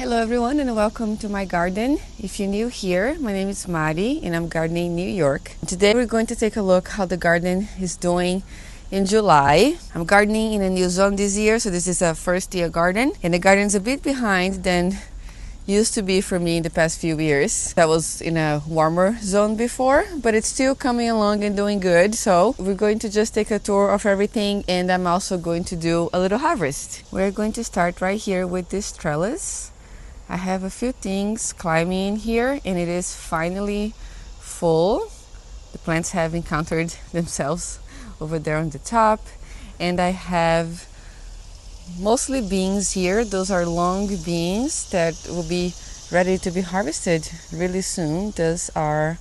Hello everyone and welcome to my garden. If you're new here, my name is Mari and I'm gardening in New York. Today we're going to take a look how the garden is doing in July. I'm gardening in a new zone this year, so this is a first year garden and the garden's a bit behind than used to be for me in the past few years. That was in a warmer zone before, but it's still coming along and doing good. So we're going to just take a tour of everything, and I'm also going to do a little harvest. We're going to start right here with this trellis. I have a few things climbing in here and it is finally full. The plants have encountered themselves over there on the top, and I have mostly beans here. Those are long beans that will be ready to be harvested really soon. Those are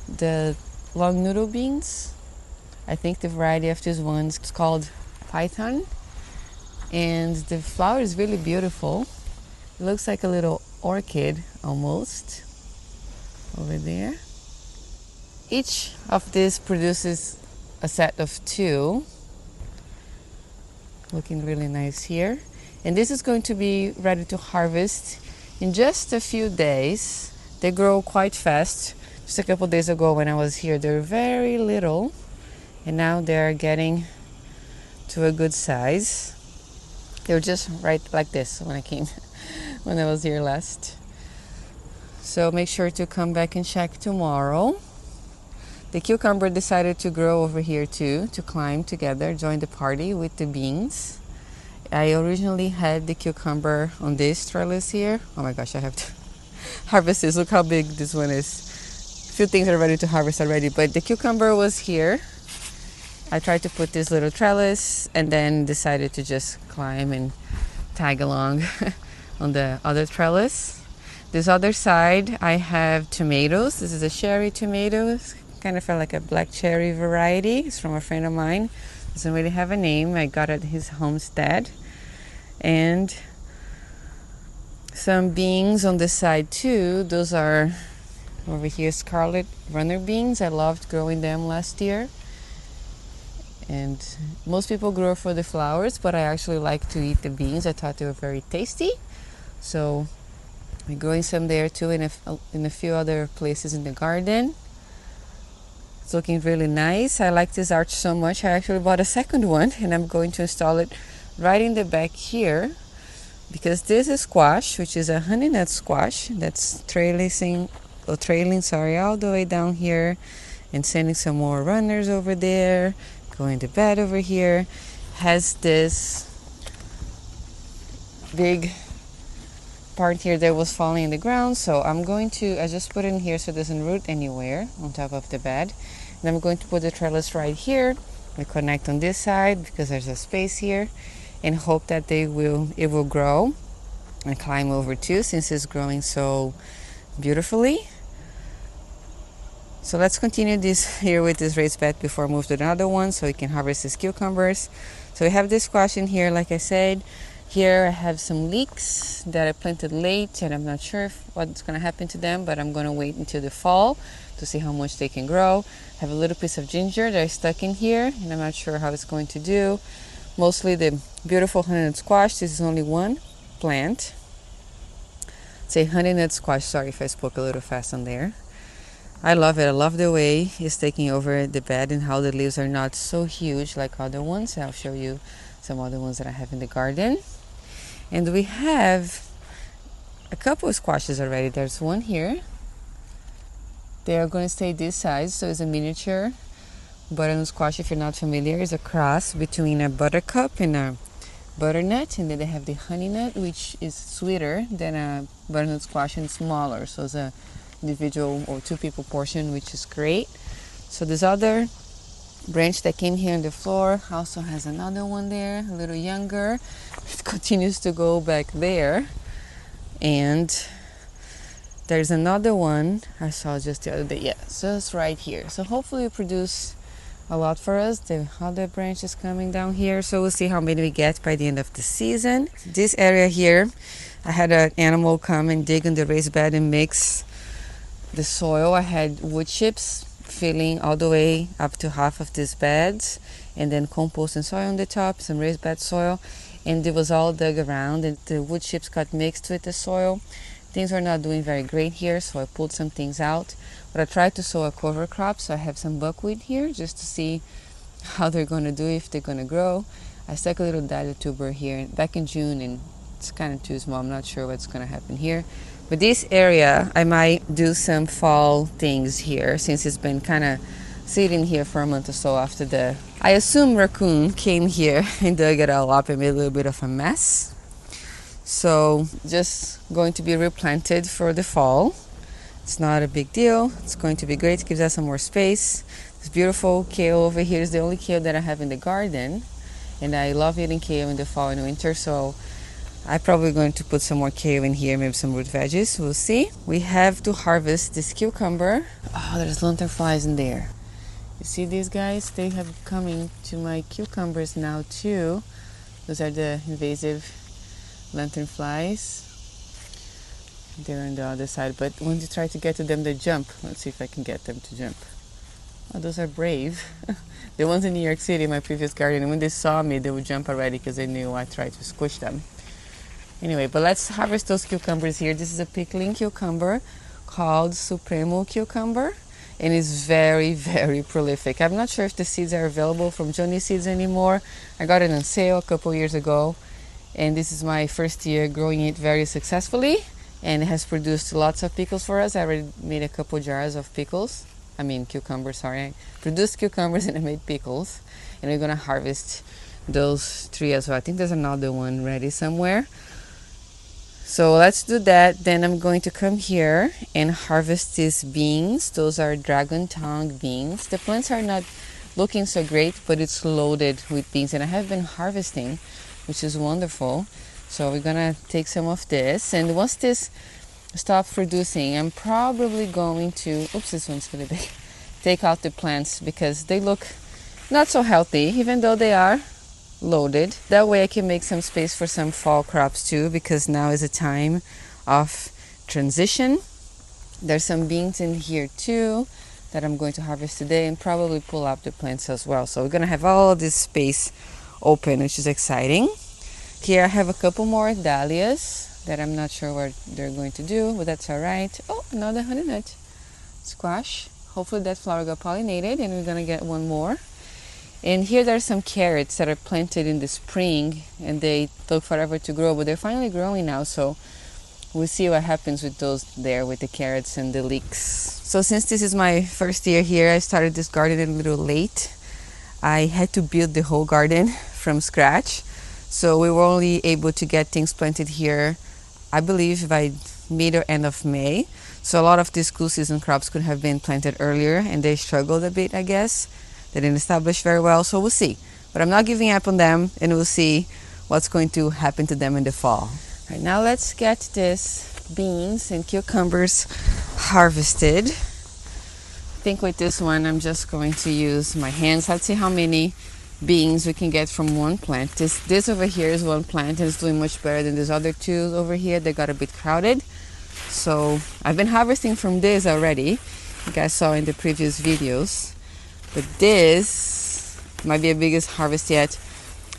the long noodle beans. I think the variety of this one is called Patio, and the flower is really beautiful. It looks like a little orchid almost over there. Each of these produces a set of two. Looking really nice here. And this is going to be ready to harvest in just a few days. They grow quite fast. Just a couple days ago when I was here, they were very little, and now they're getting to a good size. They were just right like this when I came, when I was here last. So make sure to come back and check tomorrow. The cucumber decided to grow over here too, to climb together, join the party with the beans. I originally had the cucumber on this trellis here. Oh my gosh, I have to harvest this. Look how big this one is. A few things are ready to harvest already, but the cucumber was here. I tried to put this little trellis and then decided to just climb and tag along on the other trellis. This other side, I have tomatoes. This is a cherry tomato. Kind of felt like a black cherry variety. It's from a friend of mine. Doesn't really have a name. I got it at his homestead. And some beans on this side too. Those are over here scarlet runner beans. I loved growing them last year. And most people grow for the flowers, but I actually like to eat the beans. I thought they were very tasty. So I'm growing some there too in a few other places in the garden. It's looking really nice. I like this arch so much. I actually bought a second one and I'm going to install it right in the back here, because this is squash, which is a honey nut squash that's trailing all the way down here and sending some more runners over there, going to bed over here. Has this big part here that was falling in the ground, so I just put it in here so it doesn't root anywhere on top of the bed. And I'm going to put the trellis right here. I connect on this side because there's a space here, and hope that it will grow and climb over too, since it's growing so beautifully. So let's continue this here with this raised bed before I move to another one so we can harvest these cucumbers. So we have this squash in here, like I said. Here I have some leeks that I planted late, and I'm not sure what's going to happen to them, but I'm going to wait until the fall to see how much they can grow. I have a little piece of ginger that is stuck in here, and I'm not sure how it's going to do. Mostly the beautiful honey nut squash. This is only one plant. It's a honey nut squash. Sorry if I spoke a little fast on there. I love it. I love the way it's taking over the bed and how the leaves are not so huge like other ones. I'll show you some other ones that I have in the garden. And we have a couple of squashes already. There's one here. They are going to stay this size, so it's a miniature butternut squash. If you're not familiar, it's a cross between a buttercup and a butternut. And then they have the honey nut, which is sweeter than a butternut squash and smaller. So it's a individual or two people portion, which is great. So this other branch that came here on the floor also has another one there, a little younger. It continues to go back there, and there's another one I saw just the other day. Yeah, so it's right here. So hopefully it produce a lot for us. The other branch is coming down here, so we'll see how many we get by the end of the season. This area here, I had an animal come and dig in the raised bed and mix the soil. I had wood chips filling all the way up to half of these beds, and then compost and soil on the top, some raised bed soil. and it was all dug around, and the wood chips got mixed with the soil. Things are not doing very great here, so I pulled some things out. But I tried to sow a cover crop, so I have some buckwheat here just to see how they're going to do, if they're going to grow. I stuck a little dahlia tuber here back in June, and it's kind of too small. I'm not sure what's going to happen here. But this area, I might do some fall things here, since it's been kind of sitting here for a month or so after I assume raccoon came here and dug it all up and made a little bit of a mess. So just going to be replanted for the fall. It's not a big deal. It's going to be great. It gives us some more space. This beautiful kale over here is the only kale that I have in the garden, and I love eating kale in the fall and winter, so I'm probably going to put some more kale in here, maybe some root veggies. We'll see. We have to harvest this cucumber. Oh, there's lanternflies in there. You see these guys? They have coming to my cucumbers now too. Those are the invasive lanternflies. They're on the other side, but when you try to get to them, they jump. Let's see if I can get them to jump. Oh, those are brave. The ones in New York City, my previous garden, when they saw me, they would jump already because they knew I tried to squish them. Anyway, but let's harvest those cucumbers here. This is a pickling cucumber called Supremo cucumber, and it's very, very prolific. I'm not sure if the seeds are available from Johnny Seeds anymore. I got it on sale a couple years ago, and this is my first year growing it very successfully, and it has produced lots of pickles for us. I already made a couple jars of pickles. I mean cucumbers, sorry. I produced cucumbers and I made pickles, and we're gonna harvest those 3 as well. I think there's another one ready somewhere. So let's do that. Then I'm going to come here and harvest these beans. Those are dragon tongue beans. The plants are not looking so great, but it's loaded with beans, and I have been harvesting, which is wonderful. So we're gonna take some of this, and once this stops producing, I'm probably going to, oops, this one's really big, take out the plants because they look not so healthy, even though they are loaded. That way I can make some space for some fall crops too, because now is a time of transition. There's some beans in here too that I'm going to harvest today, and probably pull up the plants as well. So we're gonna have all this space open, which is exciting. Here I have a couple more dahlias that I'm not sure what they're going to do, but that's all right. Oh, another honey nut squash. Hopefully that flower got pollinated, and we're gonna get one more. And here there's some carrots that are planted in the spring, and they took forever to grow, but they're finally growing now. So we'll see what happens with those there, with the carrots and the leeks. So since this is my first year here, I started this garden a little late. I had to build the whole garden from scratch. So we were only able to get things planted here, I believe, by mid or end of May. So a lot of these cool season crops could have been planted earlier, and they struggled a bit, I guess. They didn't establish very well, so we'll see. But I'm not giving up on them, and we'll see what's going to happen to them in the fall. All right, now let's get these beans and cucumbers harvested. I think with this one, I'm just going to use my hands. Let's see how many beans we can get from one plant. This over here is one plant, and it's doing much better than these other two over here. They got a bit crowded. So I've been harvesting from this already. You guys saw in the previous videos. But this might be the biggest harvest yet.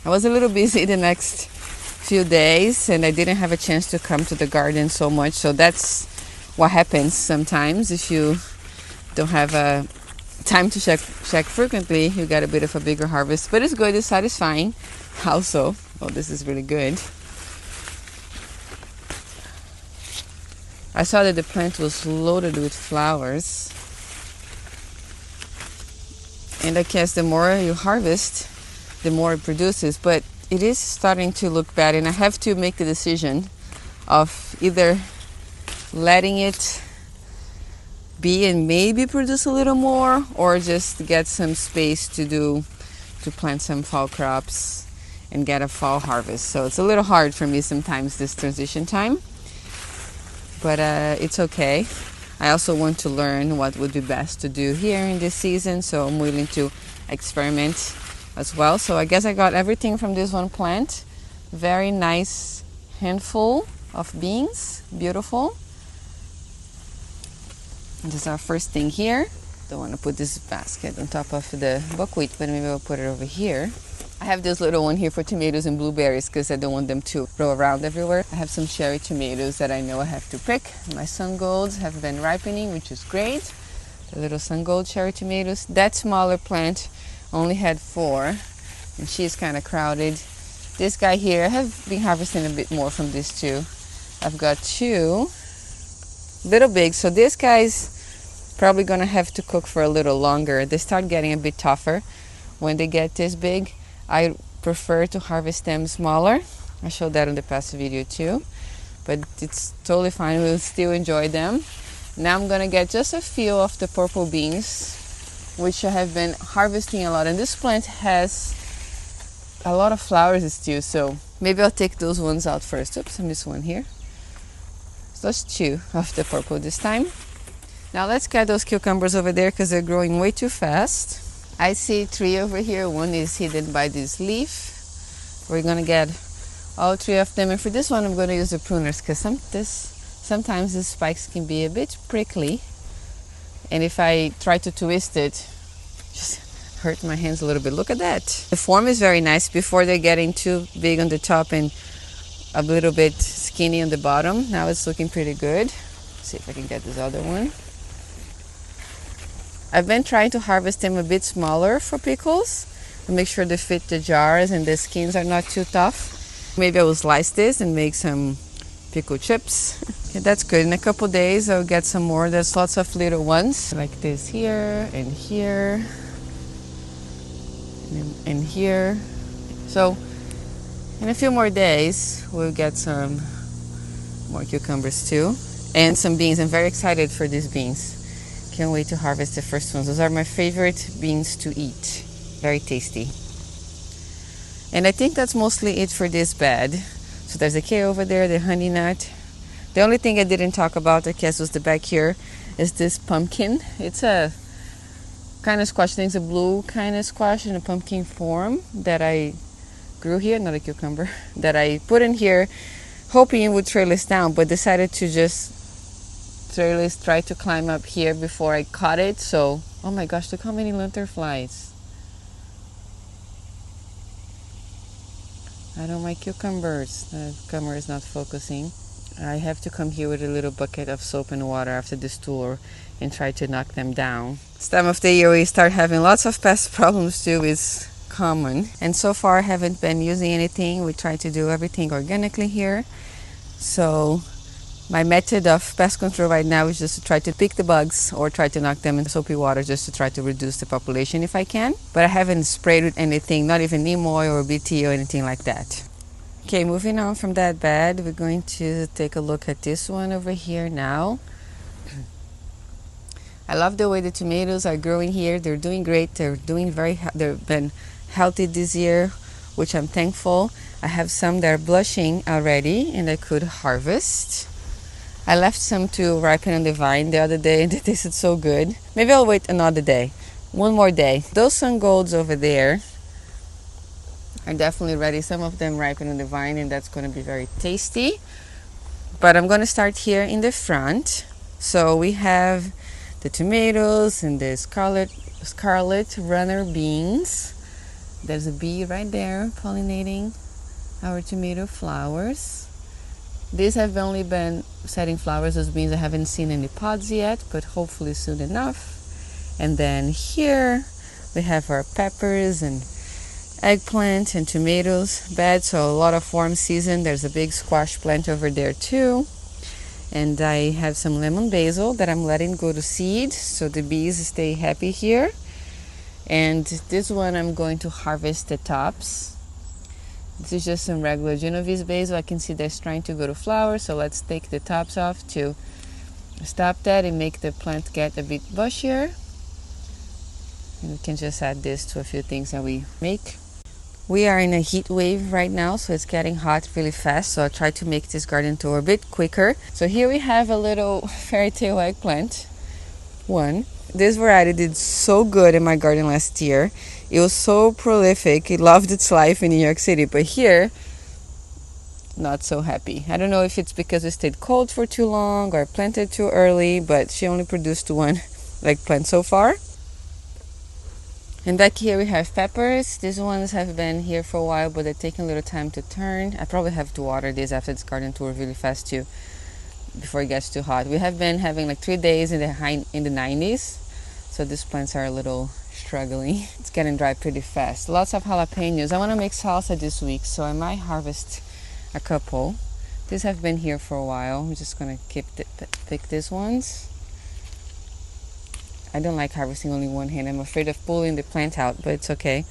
I was a little busy the next few days, and I didn't have a chance to come to the garden so much. So that's what happens sometimes if you don't have time to check frequently. You get a bit of a bigger harvest, but it's good, it's satisfying also. Oh, this is really good. I saw that the plant was loaded with flowers, and I guess the more you harvest, the more it produces, but it is starting to look bad, and I have to make the decision of either letting it be and maybe produce a little more, or just get some space to plant some fall crops and get a fall harvest. So it's a little hard for me sometimes, this transition time, but it's okay. I also want to learn what would be best to do here in this season, so I'm willing to experiment as well. So I guess I got everything from this one plant. Very nice handful of beans, beautiful. This is our first thing here. Don't want to put this basket on top of the buckwheat, but maybe I'll put it over here. I have this little one here for tomatoes and blueberries because I don't want them to grow around everywhere. I have some cherry tomatoes that I know I have to pick. My sun golds have been ripening, which is great. The little sun gold cherry tomatoes. That smaller plant only had 4, and she's kind of crowded. This guy here, I have been harvesting a bit more from this too. I've got 2 little big, so this guy's probably gonna have to cook for a little longer. They start getting a bit tougher when they get this big. I prefer to harvest them smaller. I showed that in the past video too, but it's totally fine. We'll still enjoy them. Now I'm gonna get just a few of the purple beans, which I have been harvesting a lot. And this plant has a lot of flowers still, so maybe I'll take those ones out first. Oops, I missed one here. So that's 2 of the purple this time. Now let's get those cucumbers over there because they're growing way too fast. I see 3 over here. One is hidden by this leaf. We're gonna get all 3 of them, and for this one I'm gonna use the pruners because sometimes the spikes can be a bit prickly, and if I try to twist it, just hurt my hands a little bit. Look at that. The form is very nice before they're getting too big on the top and a little bit skinny on the bottom. Now it's looking pretty good. Let's see if I can get this other one. I've been trying to harvest them a bit smaller for pickles to make sure they fit the jars and the skins are not too tough. Maybe I will slice this and make some pickle chips. Okay, that's good. In a couple days I'll get some more. There's lots of little ones like this here and here and here. So in a few more days we'll get some more cucumbers too, and some beans. I'm very excited for these beans. Can't wait to harvest the first ones. Those are my favorite beans to eat. Very tasty. And I think that's mostly it for this bed. So there's a kale over there, the honey nut. The only thing I didn't talk about, I guess, was the back here, is this pumpkin. It's a kind of squash. I think it's a blue kind of squash in a pumpkin form that I grew here, not a cucumber, that I put in here hoping it would trellis down, but decided to just try to climb up here before I caught it. So, oh my gosh, look how many lanternflies. I don't like cucumbers. The camera is not focusing. I have to come here with a little bucket of soap and water after this tour and try to knock them down. This time of the year we start having lots of pest problems too. Is common, and so far I haven't been using anything. We try to do everything organically here. So my method of pest control right now is just to try to pick the bugs or try to knock them in soapy water just to try to reduce the population if I can. But I haven't sprayed with anything, not even neem oil or BT or anything like that. Okay, moving on from that bed, we're going to take a look at this one over here now. I love the way the tomatoes are growing here. They're doing great. They've been healthy this year, which I'm thankful. I have some that are blushing already and I could harvest. I left some to ripen on the vine the other day and they tasted so good. Maybe I'll wait another day, one more day. Those sun golds over there are definitely ready. Some of them ripen on the vine and that's going to be very tasty. But I'm going to start here in the front. So we have the tomatoes and the scarlet runner beans. There's a bee right there pollinating our tomato flowers. These have only been setting flowers. Those beans I haven't seen any pods yet, but hopefully soon enough. And then here we have our peppers and eggplant and tomatoes bed. So a lot of warm season. There's a big squash plant over there too. And I have some lemon basil that I'm letting go to seed so the bees stay happy here. And this one I'm going to harvest the tops. This is just some regular Genovese basil. I can see that's trying to go to flower, so let's take the tops off to stop that and make the plant get a bit bushier. And we can just add this to a few things that we make. We are in a heat wave right now, so it's getting hot really fast, so I'll try to make this garden tour a bit quicker. So here we have a little fairy tale eggplant. This variety did so good in my garden last year. It was so prolific. It loved its life in New York City, but here, not so happy. I don't know if it's because it stayed cold for too long or planted too early, but she only produced one eggplant so far. And back here we have peppers. These ones have been here for a while, but they're taking a little time to turn. I probably have to water these after this garden tour really fast too, before it gets too hot. We have been having like 3 days in the 90s, so these plants are a little struggling. It's getting dry pretty fast. Lots of jalapenos. I want to make salsa this week, so I might harvest a couple. These have been here for a while. I'm just gonna pick these ones. I don't like harvesting only one hand. I'm afraid of pulling the plant out, but it's okay.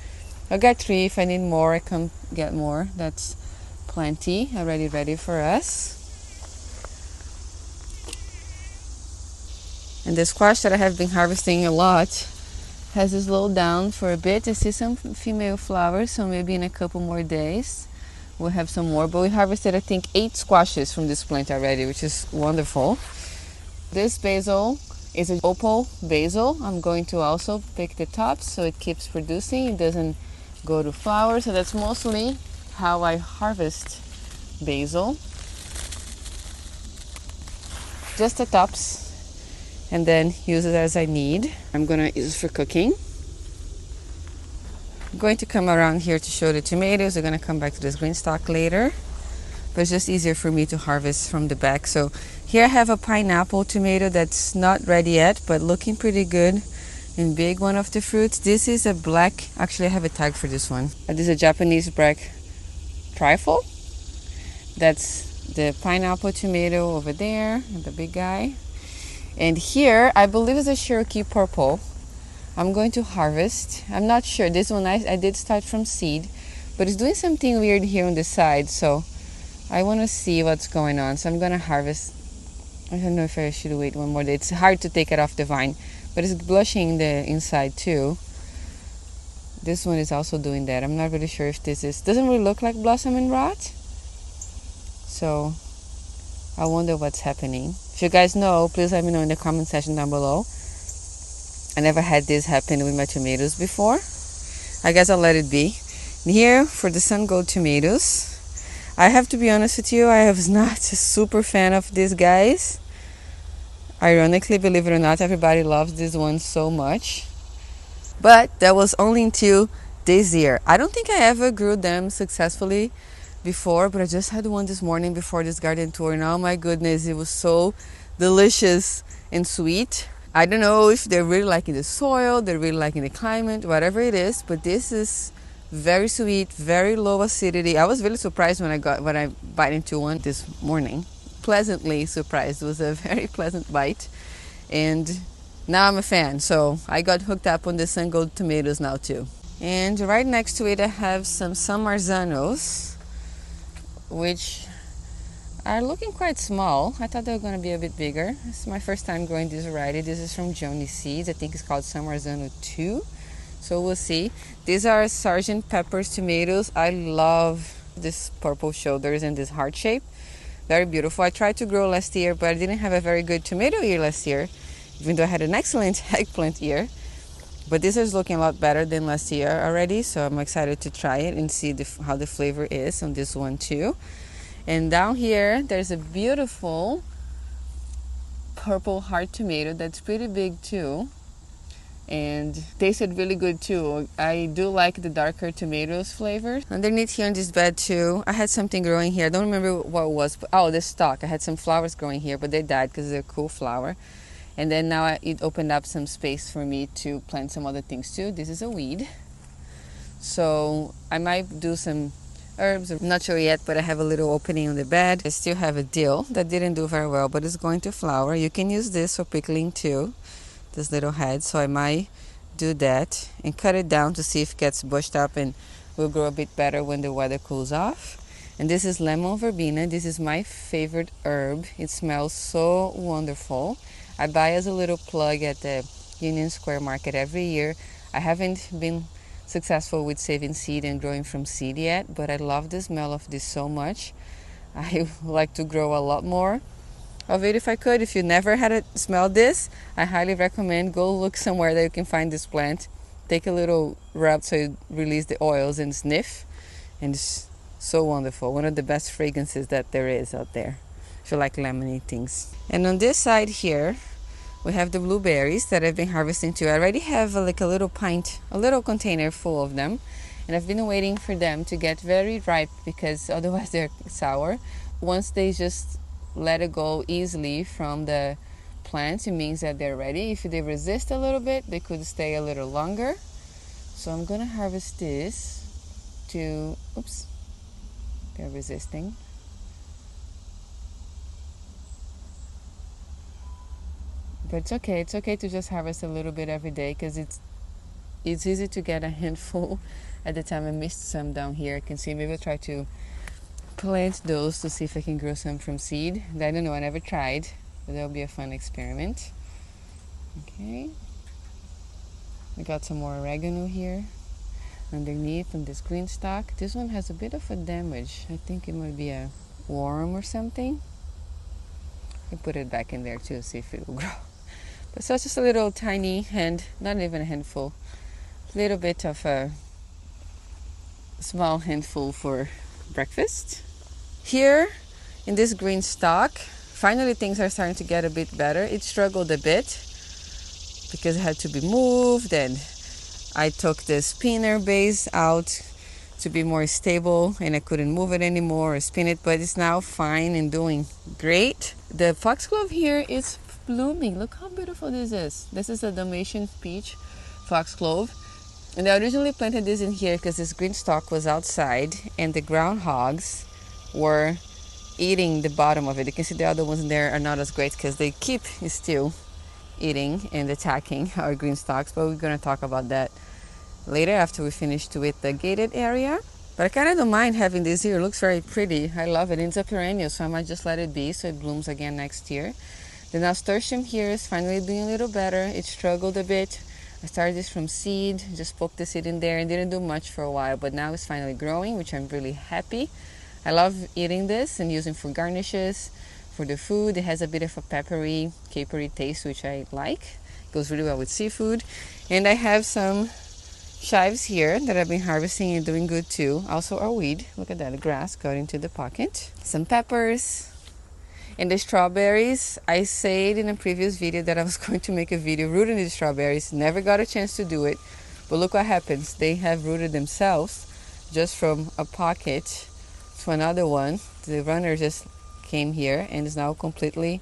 I got 3. If I need more, I can get more. That's plenty already ready for us. And the squash that I have been harvesting a lot has slowed down for a bit. I see some female flowers, so maybe in a couple more days we'll have some more. But we harvested, I think, 8 squashes from this plant already, which is wonderful. This basil is an opal basil. I'm going to also pick the tops so it keeps producing. It doesn't go to flower. So that's mostly how I harvest basil. Just the tops, and then use it as I need. I'm gonna use it for cooking. I'm going to come around here to show the tomatoes. We're gonna come back to this green stalk later, but it's just easier for me to harvest from the back. So here I have a pineapple tomato that's not ready yet, but looking pretty good and big. One of the fruits. This is a black, actually I have a tag for this one. This is a Japanese black trifle. That's the pineapple tomato over there, the big guy. And here, I believe it's a Cherokee purple. I'm going to harvest. I'm not sure. This one I did start from seed, but it's doing something weird here on the side, so I want to see what's going on. So I'm going to harvest. I don't know if I should wait one more day. It's hard to take it off the vine, but it's blushing the inside too. This one is also doing that. I'm not really sure if this is, doesn't really look like blossom and rot. So I wonder what's happening. If you guys know, please let me know in the comment section down below. I never had this happen with my tomatoes before. I guess I'll let it be. And here for the sun gold tomatoes, I have to be honest with you, I was not a super fan of these guys. Ironically, believe it or not, everybody loves this one so much. But that was only until this year. I don't think I ever grew them successfully before, but I just had one this morning before this garden tour, and oh my goodness, it was so delicious and sweet. I don't know if they're really liking the soil, they're really liking the climate, whatever it is, but this is very sweet, very low acidity. I was really surprised when I bite into one this morning. Pleasantly surprised. It was a very pleasant bite, and now I'm a fan. So I got hooked up on the sun gold tomatoes now too. And right next to it I have some San Marzanos, which are looking quite small. I thought they were going to be a bit bigger. It's my first time growing this variety. This is from Joni Seeds. I think it's called San Marzano 2. So we'll see. These are Sergeant Pepper's tomatoes. I love this purple shoulders and this heart shape. Very beautiful. I tried to grow last year, but I didn't have a very good tomato year last year, even though I had an excellent eggplant year. But this is looking a lot better than last year already, so I'm excited to try it and see how the flavor is on this one too. And down here, there's a beautiful purple heart tomato that's pretty big too, and tasted really good too. I do like the darker tomatoes flavor. Underneath here in this bed too, I had something growing here. I don't remember what it was. Oh, the stalk. I had some flowers growing here, but they died because they're a cool flower. And then now it opened up some space for me to plant some other things too. This is a weed, so I might do some herbs. I'm not sure yet, but I have a little opening on the bed. I still have a dill that didn't do very well, but it's going to flower. You can use this for pickling too, this little head. So I might do that and cut it down to see if it gets bushed up and will grow a bit better when the weather cools off. And this is lemon verbena. This is my favorite herb. It smells so wonderful. I buy as a little plug at the Union Square Market every year. I haven't been successful with saving seed and growing from seed yet, but I love the smell of this so much. I would like to grow a lot more of it if I could. If you never had smelled this, I highly recommend go look somewhere that you can find this plant. Take a little rub so you release the oils and sniff, and it's so wonderful. One of the best fragrances that there is out there if you like lemony things. And on this side here, We have the blueberries that I've been harvesting too. I already have like a little container full of them, and I've been waiting for them to get very ripe because otherwise they're sour. Once they just let it go easily from the plants, it means that they're ready. If they resist a little bit, they could stay a little longer. So I'm gonna harvest this to, oops, they're resisting. But it's okay to just harvest a little bit every day because it's easy to get a handful at the time. I missed some down here. I can see, maybe I'll try to plant those to see if I can grow some from seed. I don't know, I never tried, but that'll be a fun experiment. Okay, I got some more oregano here underneath on this green stalk. This one has a bit of a damage. I think it might be a worm or something. I put it back in there too, see if it will grow. But so it's just a little tiny not even a handful, a little bit of a small handful for breakfast. Here in this green stalk, finally things are starting to get a bit better. It struggled a bit because it had to be moved, and I took the spinner base out to be more stable, and I couldn't move it anymore or spin it, but it's now fine and doing great. The foxglove here is blooming. Look how beautiful this is. This is a Dalmatian peach foxglove, and I originally planted this in here because this green stalk was outside and the groundhogs were eating the bottom of it. You can see the other ones in there are not as great because they keep still eating and attacking our green stalks, but we're going to talk about that later after we finish with the gated area. But I kind of don't mind having this here. It looks very pretty. I love it. It's a perennial, so I might just let it be so it blooms again next year. The nasturtium here is finally doing a little better. It struggled a bit. I started this from seed, just poked the seed in there and didn't do much for a while, but now it's finally growing, which I'm really happy. I love eating this and using for garnishes, for the food. It has a bit of a peppery, capery taste, which I like. It goes really well with seafood. And I have some chives here that I've been harvesting and doing good too. Also our weed, look at that, the grass got into the pocket. Some peppers. And the strawberries, I said in a previous video that I was going to make a video rooting the strawberries. Never got a chance to do it, but look what happens. They have rooted themselves just from a pocket to another one. The runner just came here and is now completely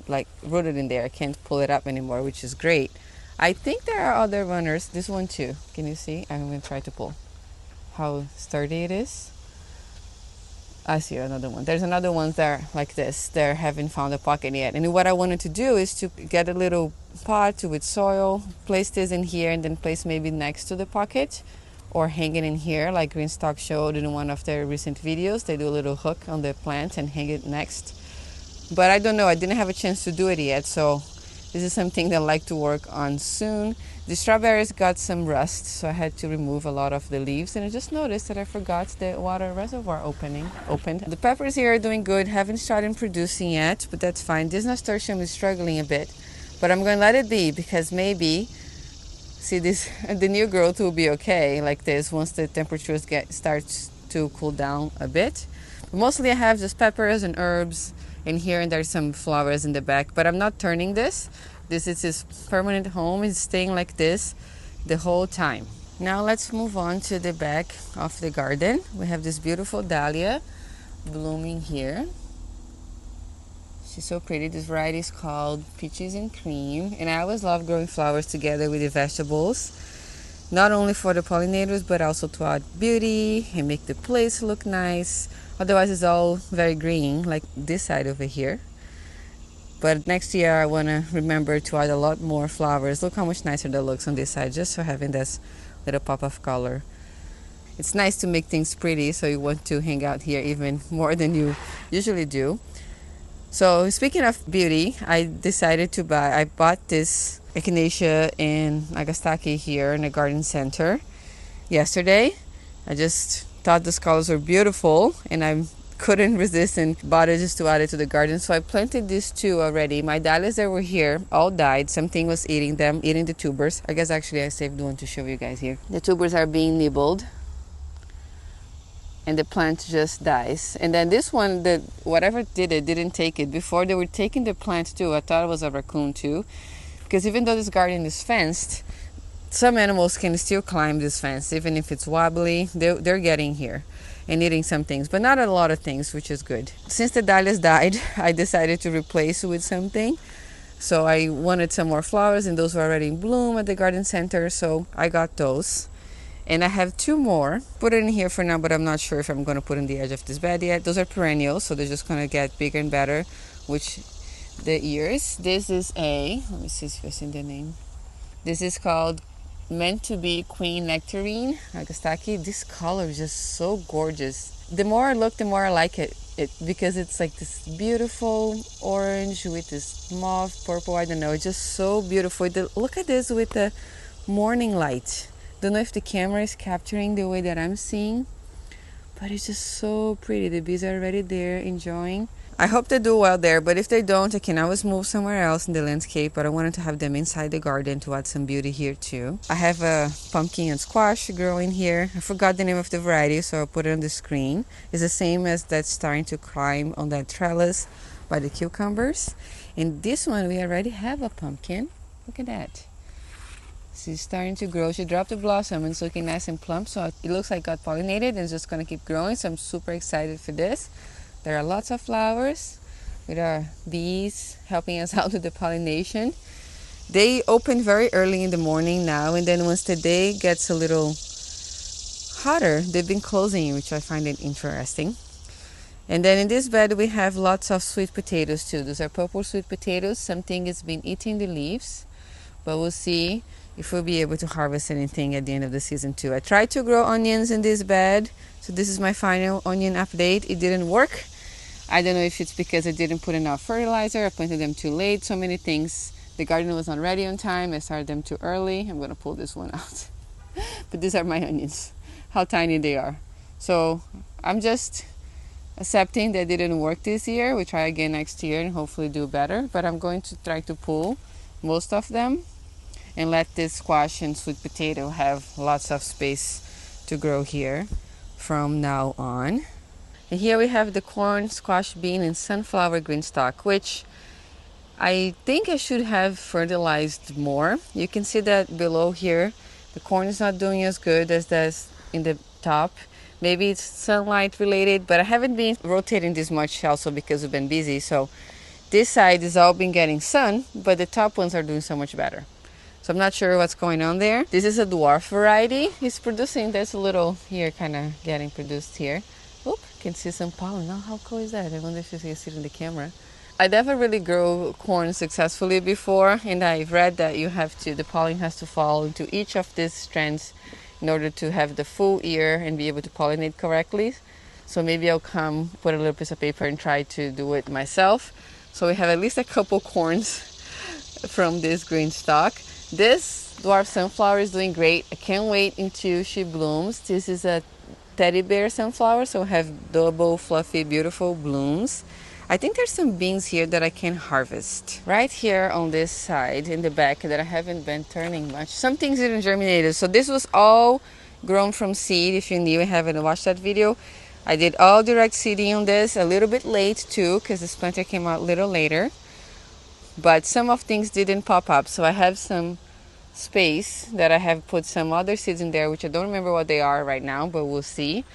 like rooted in there. I can't pull it up anymore, which is great. I think there are other runners. This one too. Can you see? I'm going to try to pull. How sturdy it is. I see another one. There's another one there like this. They haven't found a pocket yet. And what I wanted to do is to get a little pot with soil, place this in here, and then place maybe next to the pocket or hang it in here like Greenstock showed in one of their recent videos. They do a little hook on the plant and hang it next. But I don't know. I didn't have a chance to do it yet, so this is something that I'd like to work on soon. The strawberries got some rust, so I had to remove a lot of the leaves. And I just noticed that I forgot the water reservoir opened. The peppers here are doing good. Haven't started producing yet, but that's fine. This nasturtium is struggling a bit, but I'm going to let it be because maybe, see this, the new growth will be okay like this once the temperatures starts to cool down a bit. But mostly I have just peppers and herbs. And here and there's some flowers in the back, but I'm not turning this. This is his permanent home. It's staying like this the whole time. Now let's move on to the back of the garden. We have this beautiful dahlia blooming here. She's so pretty. This variety is called Peaches and Cream. And I always love growing flowers together with the vegetables. Not only for the pollinators, but also to add beauty and make the place look nice. Otherwise, it's all very green, like this side over here. But next year, I want to remember to add a lot more flowers. Look how much nicer that looks on this side, just for having this little pop of color. It's nice to make things pretty, so you want to hang out here even more than you usually do. So speaking of beauty, I bought this echinacea in Nagasaki here in the garden center yesterday. I just thought the colors were beautiful and I couldn't resist and bought it just to add it to the garden. So I planted these two already. My dahlias that were here all died. Something was eating them, eating the tubers. I guess actually I saved one to show you guys here. The tubers are being nibbled. and the plant just dies. And then this one, the whatever did it didn't take it. Before they were taking the plant too. I thought it was a raccoon too, because even though this garden is fenced, some animals can still climb this fence, even if it's wobbly. They're getting here and eating some things, but not a lot of things, which is good. Since the dahlias died, I decided to replace with something. So I wanted some more flowers, and those were already in bloom at the garden center, so I got those. And I have two more. Put it in here for now, but I'm not sure if I'm going to put in the edge of this bed yet. Those are perennials, so they're just going to get bigger and better with the years. This is let me see if I see the name. This is called Meant to Be Queen Nectarine Agastaki. This color is just so gorgeous. The more I look, the more I like it because it's like this beautiful orange with this mauve purple. I don't know, it's just so beautiful. Look at this with the morning light. Don't know if the camera is capturing the way that I'm seeing, but it's just so pretty. The bees are already there enjoying. I hope they do well there, but if they don't, I can always move somewhere else in the landscape. But I wanted to have them inside the garden to add some beauty here too. I have a pumpkin and squash growing here. I forgot the name of the variety, so I'll put it on the screen. It's the same as that's starting to climb on that trellis by the cucumbers. And this one, we already have a pumpkin. Look at that. She's starting to grow. She dropped the blossom and it's looking nice and plump, so it looks like it got pollinated and it's just going to keep growing. So I'm super excited for this. There are lots of flowers with our bees helping us out with the pollination. They open very early in the morning now, and then once the day gets a little hotter, they've been closing, which I find it interesting. And then in this bed we have lots of sweet potatoes too. Those are purple sweet potatoes. Something has been eating the leaves, but we'll see if we'll be able to harvest anything at the end of the season too. I tried to grow onions in this bed, so this is my final onion update. It didn't work. I don't know if it's because I didn't put enough fertilizer, I planted them too late, so many things. The garden was not ready on time, I started them too early. I'm gonna pull this one out. But these are my onions, how tiny they are. So I'm just accepting that it didn't work this year. We try again next year and hopefully do better. But I'm going to try to pull most of them and let this squash and sweet potato have lots of space to grow here from now on. And here we have the corn, squash, bean, and sunflower green stalk, which I think I should have fertilized more. You can see that below here, the corn is not doing as good as does in the top. Maybe it's sunlight related, but I haven't been rotating this much also because we've been busy. So this side has all been getting sun, but the top ones are doing so much better. So I'm not sure what's going on there. This is a dwarf variety. It's producing, there's a little here kind of getting produced here. Oop, can see some pollen. Now, how cool is that? I wonder if you can see it in the camera. I never really grew corn successfully before, and I've read that the pollen has to fall into each of these strands in order to have the full ear and be able to pollinate correctly. So maybe I'll come put a little piece of paper and try to do it myself. So we have at least a couple corns from this green stalk. This dwarf sunflower is doing great. I can't wait until she blooms. This is a teddy bear sunflower, so have double fluffy beautiful blooms. I think there's some beans here that I can harvest right here on this side in the back that I haven't been turning much. Some things didn't germinate, so this was all grown from seed. If you knew, I haven't watched that video. I did all direct seeding on this, a little bit late too because this planter came out a little later, but some of things didn't pop up, so I have some space that I have put some other seeds in there, which I don't remember what they are right now, but we'll see.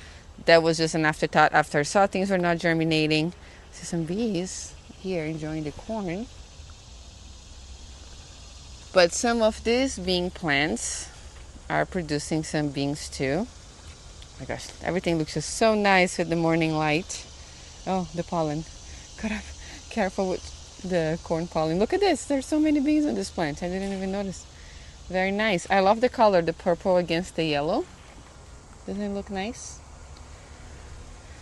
That was just an afterthought after I saw things were not germinating. See some bees here enjoying the corn. But some of these bean plants are producing some beans too. Oh my gosh, everything looks just so nice with the morning light. Oh, the pollen. Gotta be careful with the corn pollen. Look at this, there's so many bees on this plant. I didn't even notice. Very nice. I love the color, the purple against the yellow. Doesn't it look nice?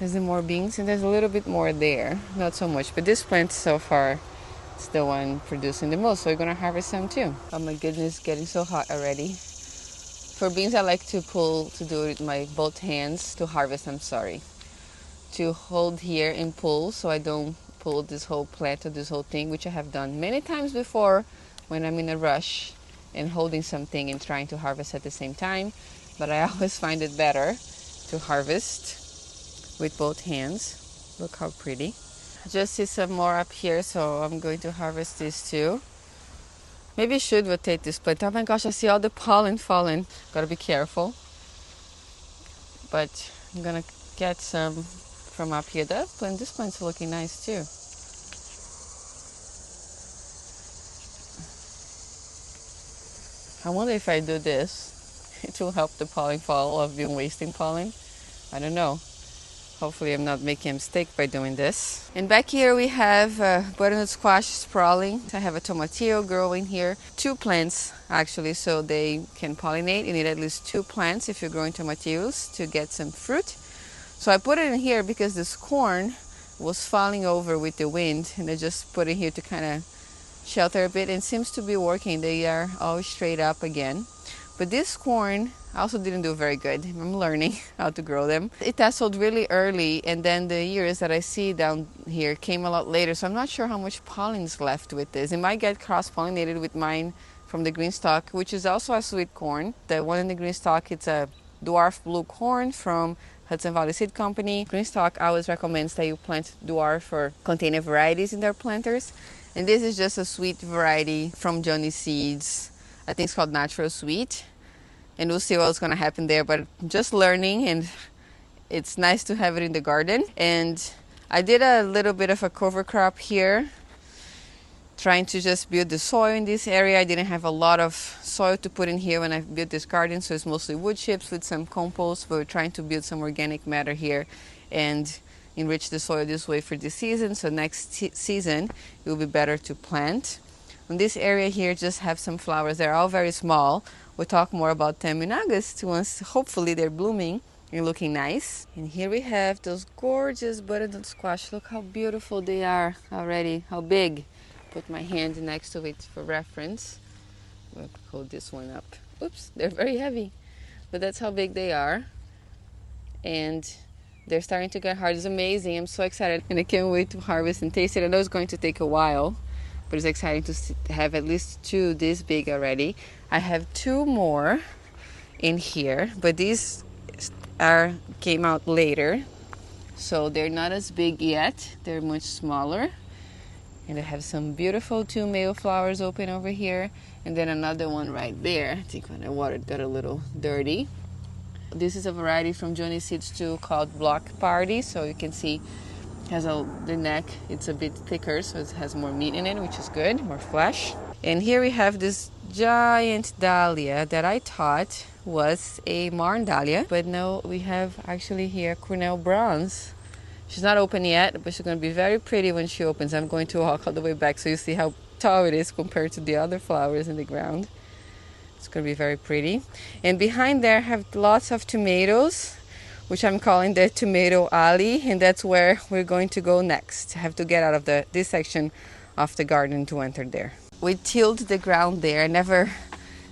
There's more beans, and there's a little bit more there. Not so much, but this plant so far is the one producing the most, so we're gonna harvest some too. Oh my goodness, getting so hot already. For beans, I like to do it with my both hands to harvest, to hold here and pull, so I don't pull this whole plant or this whole thing, which I have done many times before when I'm in a rush and holding something and trying to harvest at the same time. But I always find it better to harvest with both hands. Look how pretty. I just see some more up here, so I'm going to harvest these too. Maybe I should rotate this plant. Oh my gosh, I see all the pollen falling. Gotta be careful. But I'm gonna get some from up here. This plant's looking nice too. I wonder if I do this, it will help the pollen fall. I've been wasting pollen. I don't know. Hopefully I'm not making a mistake by doing this. And back here we have butternut squash sprawling. I have a tomatillo growing here. 2 plants actually, so they can pollinate. You need at least 2 plants if you're growing tomatillos to get some fruit. So I put it in here because this corn was falling over with the wind, and I just put it here to kind of shelter a bit, and seems to be working. They are all straight up again. But this corn also didn't do very good. I'm learning how to grow them. It tasseled really early, and then the ears that I see down here came a lot later, so I'm not sure how much pollen is left with this. It might get cross-pollinated with mine from the green stalk, which is also a sweet corn. The one in the green stalk, it's a dwarf blue corn from Hudson Seed Company. Green stalk always recommends that you plant dwarf or container varieties in their planters. And this is just a sweet variety from Johnny Seeds. I think it's called Natural Sweet. And we'll see what's going to happen there. But I'm just learning, and it's nice to have it in the garden. And I did a little bit of a cover crop here, trying to just build the soil in this area. I didn't have a lot of soil to put in here when I built this garden, so it's mostly wood chips with some compost. But we're trying to build some organic matter here and enrich the soil this way for this season, so next season it will be better to plant. In this area here, just have some flowers. They're all very small. We'll talk more about them in August once hopefully they're blooming and looking nice. And here we have those gorgeous butternut squash. Look how beautiful they are already, how big. Put my hand next to it for reference. I'll hold this one up. Oops, they're very heavy, but that's how big they are. And they're starting to get hard. It's amazing. I'm so excited, and I can't wait to harvest and taste it. I know it's going to take a while, but it's exciting to have at least 2 this big already. I have 2 more in here, but these came out later, so they're not as big yet. They're much smaller. And I have some beautiful 2 male flowers open over here, and then another one right there. I think when I watered, got a little dirty. This is a variety from Johnny Seeds too called Block Party. So you can see it has the neck, it's a bit thicker, so it has more meat in it, which is good, more flesh. And here we have this giant dahlia that I thought was a Marn dahlia, but no, we have actually here Cornell Bronze. She's not open yet, but she's going to be very pretty when she opens. I'm going to walk all the way back so you see how tall it is compared to the other flowers in the ground. It's going to be very pretty. And behind there I have lots of tomatoes, which I'm calling the tomato alley, and that's where we're going to go next. I have to get out of this section of the garden to enter there. We tilled the ground there. I never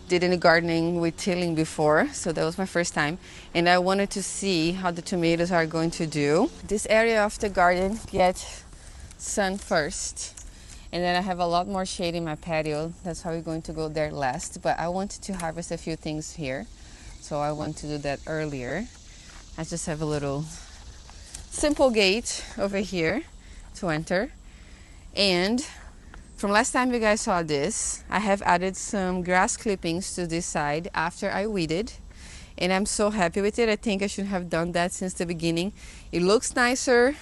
did any gardening with tilling before, so that was my first time, and I wanted to see how the tomatoes are going to do. This area of the garden gets sun first, and then I have a lot more shade in my patio. That's how we're going to go there last, but I wanted to harvest a few things here, so I want to do that earlier. I just have a little simple gate over here to enter, and from last time you guys saw this, I have added some grass clippings to this side after I weeded, and I'm so happy with it. I think I should have done that since the beginning. It looks nicer,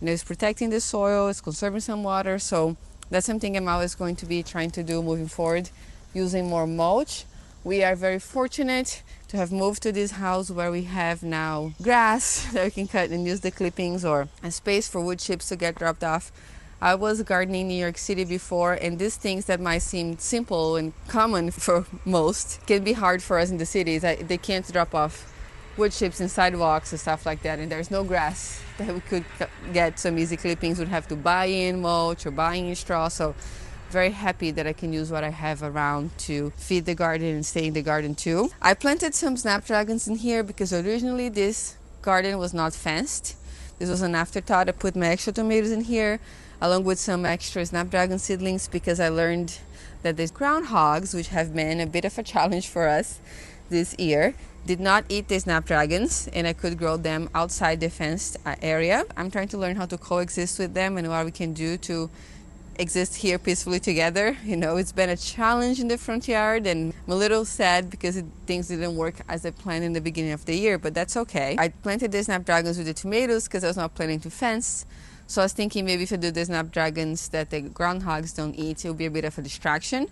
it's protecting the soil, it's conserving some water, so that's something I'm always going to be trying to do moving forward, using more mulch. We are very fortunate to have moved to this house where we have now grass that we can cut and use the clippings, or a space for wood chips to get dropped off. I was gardening in New York City before, and these things that might seem simple and common for most can be hard for us in the cities. They can't drop off wood chips and sidewalks and stuff like that, and there's no grass that we could get some easy clippings. We'd have to buy in mulch or buy in straw, so very happy that I can use what I have around to feed the garden and stay in the garden too. I planted some snapdragons in here because originally this garden was not fenced. This was an afterthought. I put my extra tomatoes in here along with some extra snapdragon seedlings because I learned that there's groundhogs, which have been a bit of a challenge for us this year, did not eat the snapdragons, and I could grow them outside the fenced area. I'm trying to learn how to coexist with them and what we can do to exist here peacefully together. You know, it's been a challenge in the front yard, and I'm a little sad because things didn't work as I planned in the beginning of the year, but that's okay. I planted the snapdragons with the tomatoes because I was not planning to fence. So I was thinking maybe if I do the snapdragons that the groundhogs don't eat, it'll be a bit of a distraction.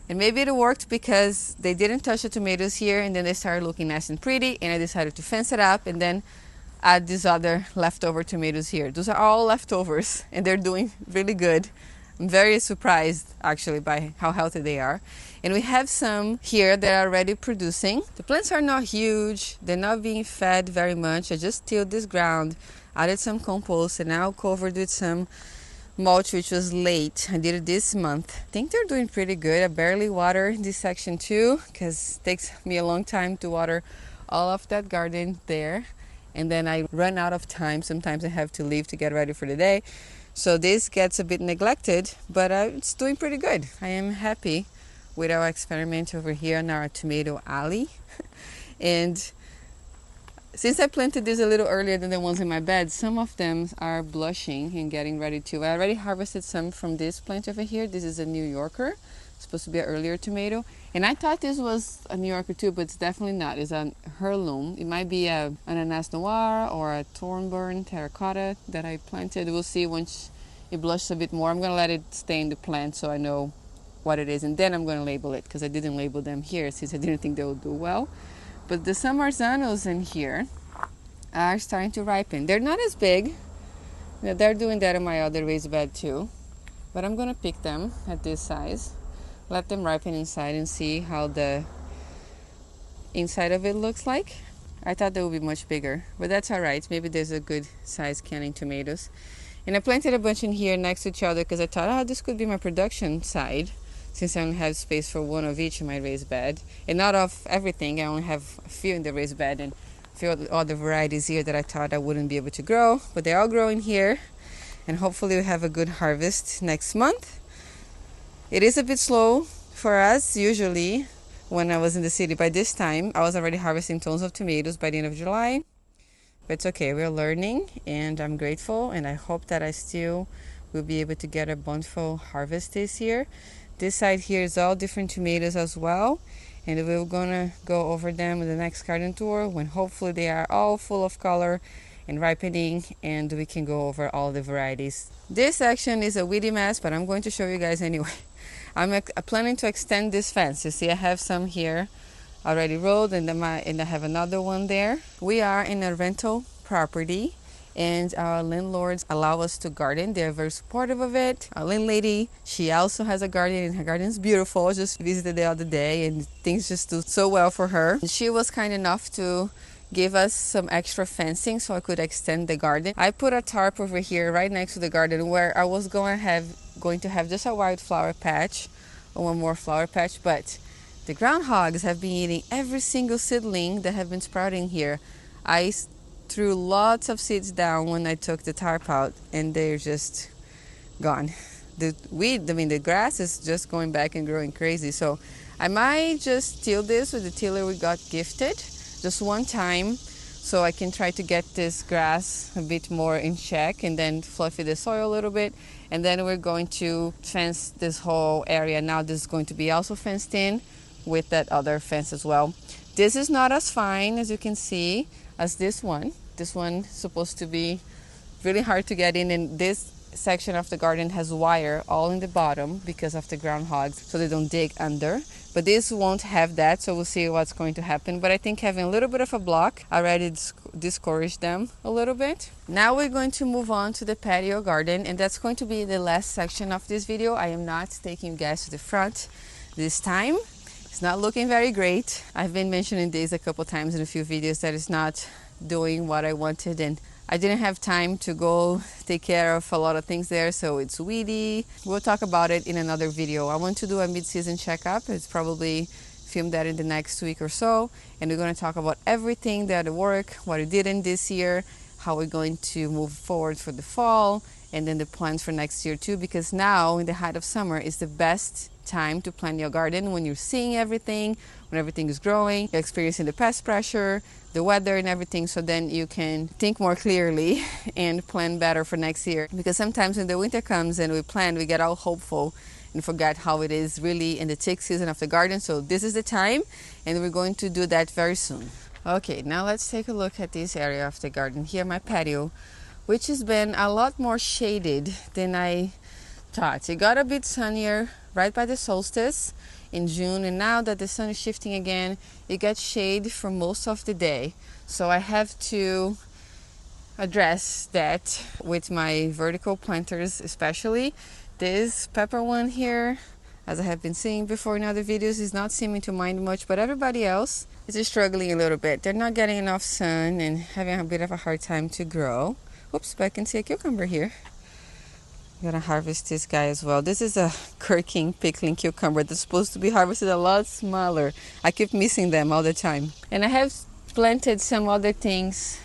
And maybe it worked because they didn't touch the tomatoes here, and then they started looking nice and pretty, and I decided to fence it up and then add these other leftover tomatoes here. Those are all leftovers, and they're doing really good. I'm very surprised actually by how healthy they are. And we have some here that are already producing. The plants are not huge, they're not being fed very much. I just tilled this ground, added some compost, and now covered with some mulch, which was late. I did it this month. I think they're doing pretty good. I barely water this section too because it takes me a long time to water all of that garden there, and then I run out of time. Sometimes I have to leave to get ready for the day. So this gets a bit neglected, but it's doing pretty good. I am happy with our experiment over here in our tomato alley. And since I planted this a little earlier than the ones in my bed, some of them are blushing and getting ready to. I already harvested some from this plant over here. This is a New Yorker. It's supposed to be an earlier tomato. And I thought this was a New Yorker too, but it's definitely not. It's an heirloom. It might be an ananas noir or a thornburn terracotta that I planted. We'll see once it blushes a bit more. I'm going to let it stay in the plant so I know what it is. And then I'm going to label it because I didn't label them here since I didn't think they would do well. But the some marzanos in here are starting to ripen. They're not as big. They're doing that in my other raised bed too. But I'm going to pick them at this size. Let them ripen inside and see how the inside of it looks like. I thought they would be much bigger, but that's all right. Maybe there's a good size canning tomatoes. And I planted a bunch in here next to each other because I thought, this could be my production side, since I only have space for one of each in my raised bed. And not of everything, I only have a few in the raised bed and a few other varieties here that I thought I wouldn't be able to grow, but they're all growing here. And hopefully we'll have a good harvest next month. It is a bit slow for us. Usually when I was in the city by this time, I was already harvesting tons of tomatoes by the end of July. But it's okay, we're learning, and I'm grateful, and I hope that I still will be able to get a bountiful harvest this year. This side here is all different tomatoes as well, and we're gonna go over them in the next garden tour when hopefully they are all full of color and ripening, and we can go over all the varieties. This section is a weedy mess, but I'm going to show you guys anyway. I'm planning to extend this fence. You see I have some here already rolled, and I have another one there. We are in a rental property, and our landlords allow us to garden. They're very supportive of it. Our landlady, she also has a garden, and her garden is beautiful. I just visited the other day, and things just do so well for her. She was kind enough to give us some extra fencing so I could extend the garden. I put a tarp over here right next to the garden where I was going to have just a wildflower patch or one more flower patch, but the groundhogs have been eating every single seedling that have been sprouting here. I threw lots of seeds down when I took the tarp out, and they're just gone. The grass is just going back and growing crazy. So I might just till this with the tiller we got gifted just one time, so I can try to get this grass a bit more in check, and then fluffy the soil a little bit. And then we're going to fence this whole area. Now this is going to be also fenced in with that other fence as well. This is not as fine, as you can see, as this one. This one is supposed to be really hard to get in, and this section of the garden has wire all in the bottom because of the groundhogs, so they don't dig under. But this won't have that, so we'll see what's going to happen. But I think having a little bit of a block already discouraged them a little bit. Now we're going to move on to the patio garden, and that's going to be the last section of this video. I am not taking you guys to the front this time. It's not looking very great. I've been mentioning this a couple times in a few videos that it's not doing what I wanted, and I didn't have time to go take care of a lot of things there, so it's weedy. We'll talk about it in another video. I want to do a mid-season checkup. It's probably film that in the next week or so, and we're going to talk about everything that worked, what we did in this year, how we're going to move forward for the fall, and then the plans for next year too, because now in the height of summer is the best time to plan your garden when you're seeing everything, when everything is growing, you're experiencing the pest pressure, the weather and everything, so then you can think more clearly and plan better for next year. Because sometimes when the winter comes and we plan, we get all hopeful and forget how it is really in the tick season of the garden. So this is the time, and we're going to do that very soon. Okay, now let's take a look at this area of the garden here, my patio, which has been a lot more shaded than I thought. It got a bit sunnier right by the solstice in June, and now that the sun is shifting again, it gets shade for most of the day. So I have to address that with my vertical planters, especially this pepper one here. As I have been saying before in other videos, is not seeming to mind much, but everybody else is just struggling a little bit. They're not getting enough sun and having a bit of a hard time to grow. Oops, but I can see a cucumber here. I'm gonna harvest this guy as well. This is a Kirking pickling cucumber that's supposed to be harvested a lot smaller. I keep missing them all the time. And I have planted some other things,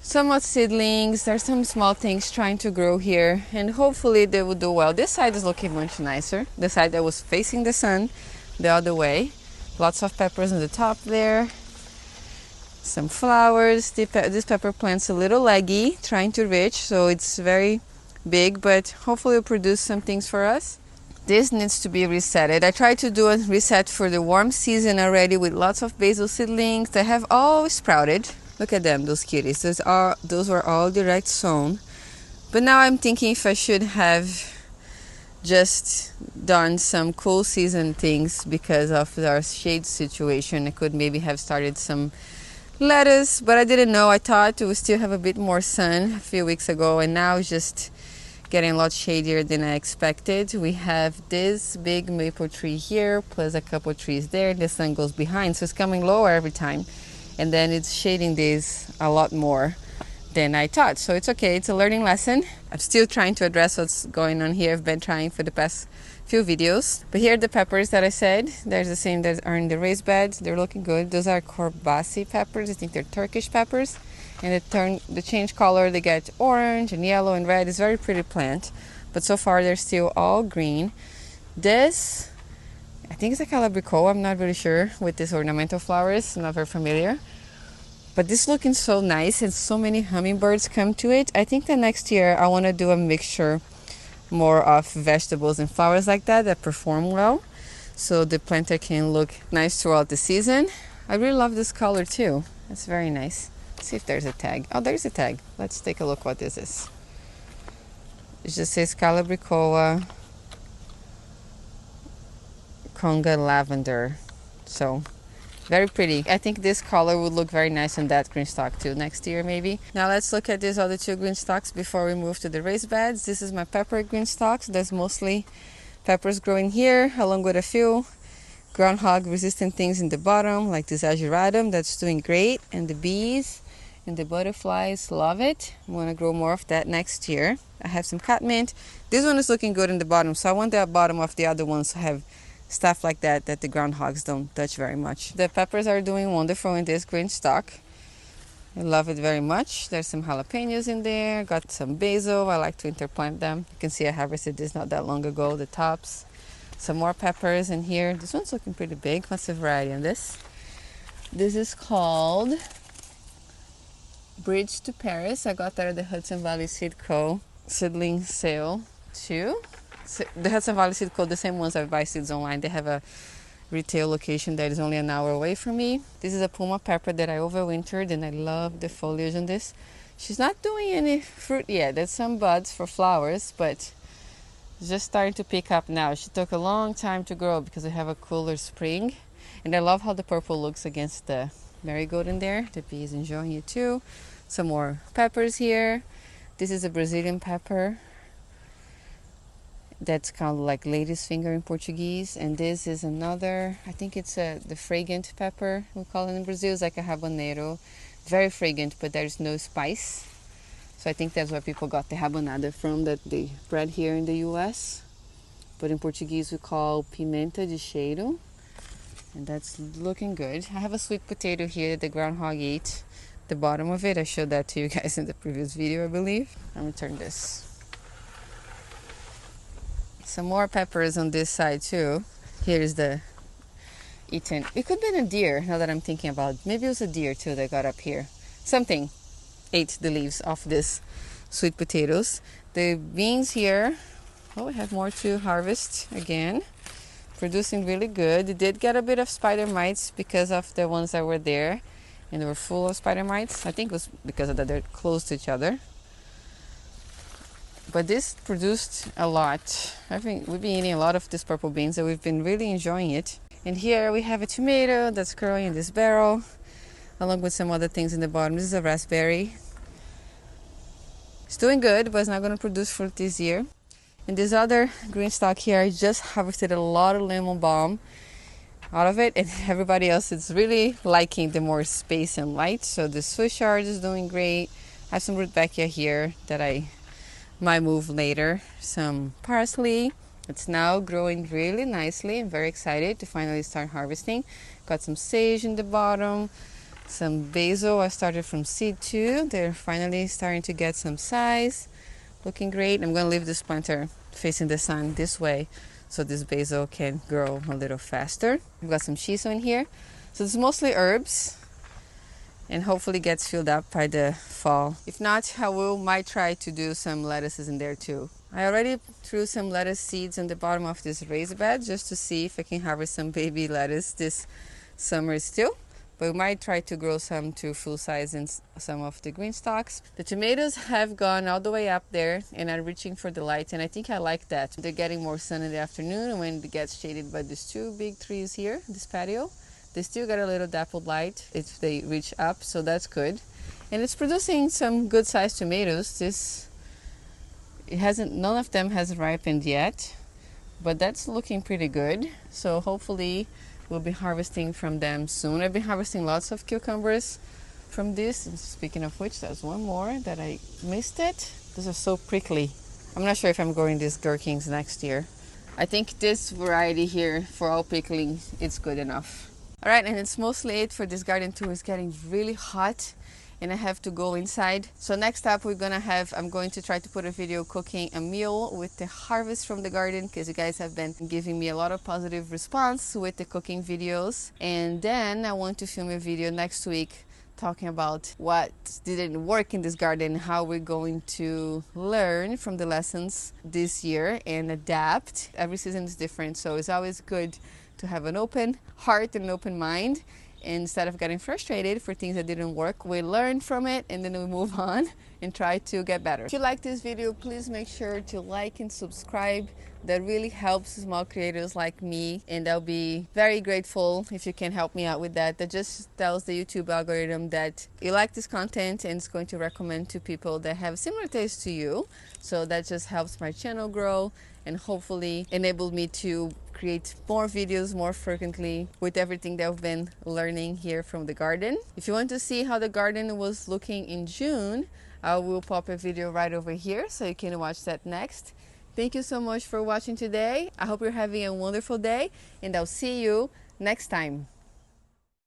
somewhat seedlings. There's some small things trying to grow here, and hopefully they will do well. This side is looking much nicer. The side that was facing the sun, the other way. Lots of peppers on the top there. Some flowers. This pepper plant's a little leggy, trying to reach, so it's very big, but hopefully it'll produce some things for us. This needs to be resetted. I tried to do a reset for the warm season already with lots of basil seedlings that have all sprouted. Look at them, those cuties. Those were all direct sown. But now I'm thinking if I should have just done some cool season things because of our shade situation. I could maybe have started some lettuce, but I didn't know. I thought we still have a bit more sun a few weeks ago, and now it's just getting a lot shadier than I expected. We have this big maple tree here, plus a couple trees there. The sun goes behind, so it's coming lower every time. And then it's shading this a lot more than I thought. So it's okay, it's a learning lesson. I'm still trying to address what's going on here. I've been trying for the past few videos. But here are the peppers that I said. There's the same that are in the raised beds. They're looking good. Those are Corbassi peppers. I think they're Turkish peppers. And they change color. They get orange and yellow and red. It's a very pretty plant. But so far they're still all green. This, I think it's a calabrico, I'm not really sure, with these ornamental flowers. I'm not very familiar. But this is looking so nice, and so many hummingbirds come to it. I think that next year I want to do a mixture more of vegetables and flowers like that perform well, so the planter can look nice throughout the season. I really love this color too. It's very nice. Let's see if there's a tag. Oh, there's a tag. Let's take a look what this is. It just says calabricoa conga lavender. So very pretty. I think this color would look very nice on that green stalk too next year maybe. Now let's look at these other two green stalks before we move to the raised beds. This is my pepper green stalks. There's mostly peppers growing here, along with a few groundhog resistant things in the bottom, like this ageratum that's doing great, and the bees and the butterflies love it. I'm going to grow more of that next year. I have some catmint. This one is looking good in the bottom, so I want the bottom of the other ones to have stuff like that the groundhogs don't touch very much. The peppers are doing wonderful in this green stalk. I love it very much. There's some jalapenos in there. Got some basil. I like to interplant them. You can see I harvested this not that long ago, the tops. Some more peppers in here. This one's looking pretty big. What's the variety on this? This is called Bridge to Paris. I got that at the Hudson Valley Seed Co. seedling sale too. The Hudson Valley Seed Co., the same ones I buy seeds online. They have a retail location that is only an hour away from me. This is a Puma pepper that I overwintered, and I love the foliage on this. She's not doing any fruit yet. There's some buds for flowers, but it's just starting to pick up now. She took a long time to grow because we have a cooler spring. And I love how the purple looks against the marigold in there. The bee is enjoying it too. Some more peppers here. This is a Brazilian pepper. That's called like lady's finger in Portuguese. And this is another, I think it's the fragrant pepper we call it in Brazil. It's like a habanero. Very fragrant, but there's no spice. So I think that's where people got the rabanada from that they bred here in the US. But in Portuguese we call pimenta de cheiro. And that's looking good. I have a sweet potato here that the groundhog ate. The bottom of it, I showed that to you guys in the previous video, I believe. Let me turn this. Some more peppers on this side too. Here's the eaten. It could have been a deer, now that I'm thinking about it. Maybe it was a deer too that got up here. Something ate the leaves off this sweet potatoes. The beans here, oh, we have more to harvest again. Producing really good. It did get a bit of spider mites because of the ones that were there, and they were full of spider mites. I think it was because of that they're close to each other. But this produced a lot. I think we've been eating a lot of this purple beans, and we've been really enjoying it. And here we have a tomato that's growing in this barrel, along with some other things in the bottom. This is a raspberry. It's doing good, but it's not going to produce fruit this year. And this other green stalk here, I just harvested a lot of lemon balm out of it, and everybody else is really liking the more space and light. So the Swiss chard is doing great. I have some rudbeckia here that I might move later. Some parsley. It's now growing really nicely. I'm very excited to finally start harvesting. Got some sage in the bottom. Some basil. I started from seed too. They're finally starting to get some size. Looking great. I'm going to leave this planter facing the sun this way so this basil can grow a little faster. We've got some shiso in here. So it's mostly herbs, and hopefully gets filled up by the fall. If not, I might try to do some lettuces in there too. I already threw some lettuce seeds on the bottom of this raised bed just to see if I can harvest some baby lettuce this summer still. But we might try to grow some to full size in some of the green stalks. The tomatoes have gone all the way up there and are reaching for the light, and I think I like that. They're getting more sun in the afternoon, and when it gets shaded by these two big trees here, this patio, they still get a little dappled light if they reach up, so that's good. And it's producing some good sized tomatoes. None of them has ripened yet, but that's looking pretty good. So hopefully we'll be harvesting from them soon. I've been harvesting lots of cucumbers from this. And speaking of which, there's one more that I missed it. Those are so prickly. I'm not sure if I'm growing these gherkins next year. I think this variety here for all pickling, it's good enough. All right, and it's mostly it for this garden too. It's getting really hot and I have to go inside. So next up I'm going to try to put a video cooking a meal with the harvest from the garden, because you guys have been giving me a lot of positive response with the cooking videos. And then I want to film a video next week talking about what didn't work in this garden, how we're going to learn from the lessons this year and adapt. Every season is different, so it's always good to have an open heart and an open mind. Instead of getting frustrated for things that didn't work, we learn from it and then we move on and try to get better. If you like this video, please make sure to like and subscribe. That really helps small creators like me, and I'll be very grateful if you can help me out with that. That just tells the YouTube algorithm that you like this content and it's going to recommend to people that have similar tastes to you. So that just helps my channel grow and hopefully enable me to create more videos more frequently with everything that I've been learning here from the garden. If you want to see how the garden was looking in June, I will pop a video right over here so you can watch that next. Thank you so much for watching today. I hope you're having a wonderful day, and I'll see you next time.